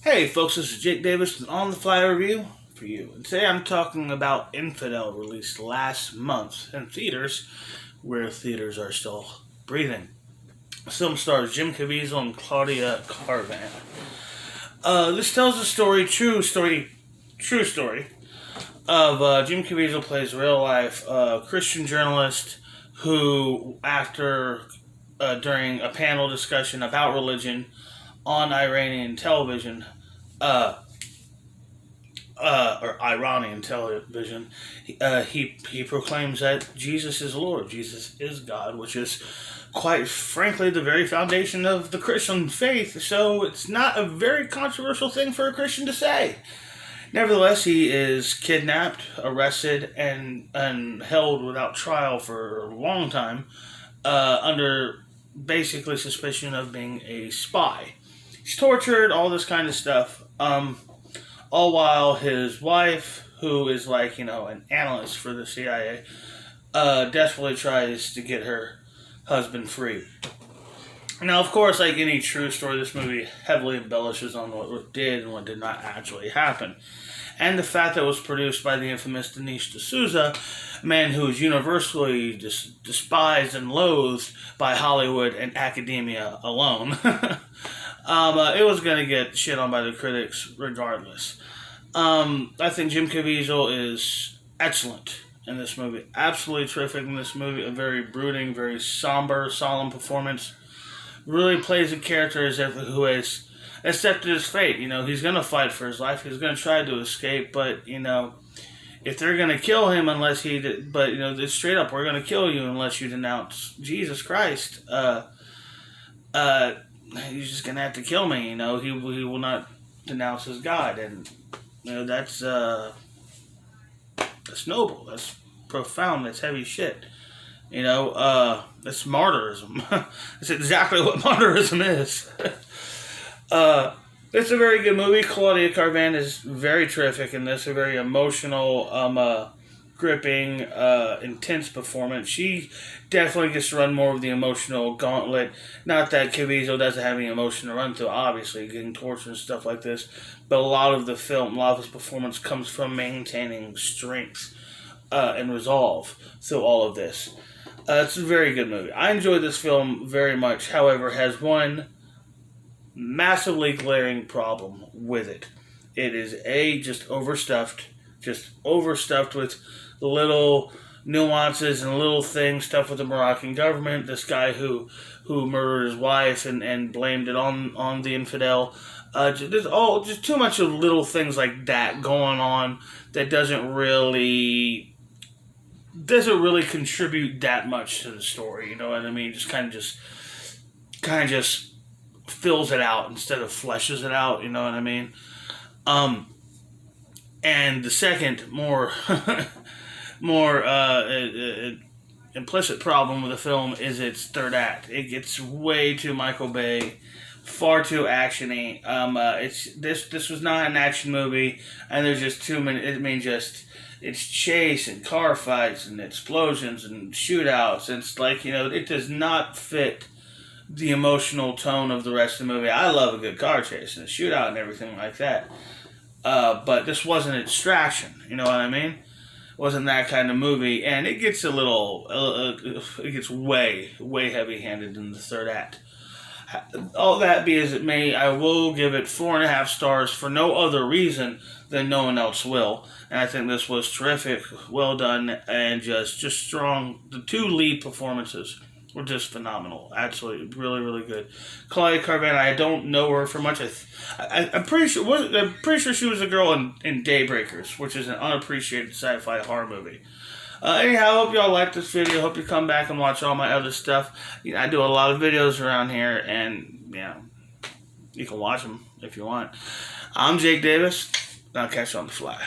Hey folks, this is Jake Davis with On the Fly Review for you. And today I'm talking about Infidel, released last month in theaters, where theaters are still breathing. The film stars Jim Caviezel and Claudia Carvan. This tells a true story, of Jim Caviezel plays a real life Christian journalist who, during a panel discussion about religion on Iranian television, or Iranian television, he proclaims that Jesus is Lord, Jesus is God, which is quite frankly the very foundation of the Christian faith. So it's not a very controversial thing for a Christian to say. Nevertheless, he is kidnapped, arrested, and held without trial for a long time, under basically suspicion of being a spy. He's tortured, all this kind of stuff. All while his wife, who is an analyst for the CIA, desperately tries to get her husband free. Now, of course, like any true story, this movie heavily embellishes on what did and what did not actually happen. And the fact that it was produced by the infamous Dinesh D'Souza, a man who is universally despised and loathed by Hollywood and academia alone. It was going to get shit on by the critics regardless. I think Jim Caviezel is excellent in this movie. Absolutely terrific in this movie. A very brooding, very somber, solemn performance. Really plays a character as if who has accepted his fate. He's going to fight for his life. He's going to try to escape, but, if they're going to kill him it's straight up, we're going to kill you unless you denounce Jesus Christ. He's just gonna have to kill me. He will not denounce his God, and that's noble. That's profound. That's heavy shit. That's martyrism. That's exactly what martyrism is. It's a very good movie. Claudia Carvan is very terrific in this. A very emotional, gripping, intense performance. She definitely gets to run more of the emotional gauntlet. Not that Caviezel doesn't have any emotion to run through, obviously, getting tortured and stuff like this. But a lot of his performance comes from maintaining strength and resolve through all of this. It's a very good movie. I enjoyed this film very much. However, it has one massively glaring problem with it. It is just overstuffed with little nuances and little things, stuff with the Moroccan government, this guy who murdered his wife and blamed it on the infidel. Just too much of little things like that going on that doesn't really contribute that much to the story. You know what I mean? Just kind of just fills it out instead of fleshes it out. You know what I mean? And the second, more implicit problem with the film is its third act. It gets way too Michael Bay, far too actiony. This was not an action movie, and there's just too many. It's chase and car fights and explosions and shootouts. It's it does not fit the emotional tone of the rest of the movie. I love a good car chase and a shootout and everything like that. But this wasn't Extraction, you know what I mean? It wasn't that kind of movie, and it gets it gets way heavy-handed in the third act. All that be as it may, I will give it 4.5 stars for no other reason than no one else will. And I think this was terrific, well done, and just strong. The two lead performances were just phenomenal. Absolutely, really good. Claudia Carvan, I don't know her for much. I'm pretty sure she was a girl in Daybreakers, which is an unappreciated sci-fi horror movie. Anyhow, I hope y'all like this video. Hope you come back and watch all my other stuff. I do a lot of videos around here, and you can watch them if you want. I'm Jake Davis, and I'll catch you on the fly.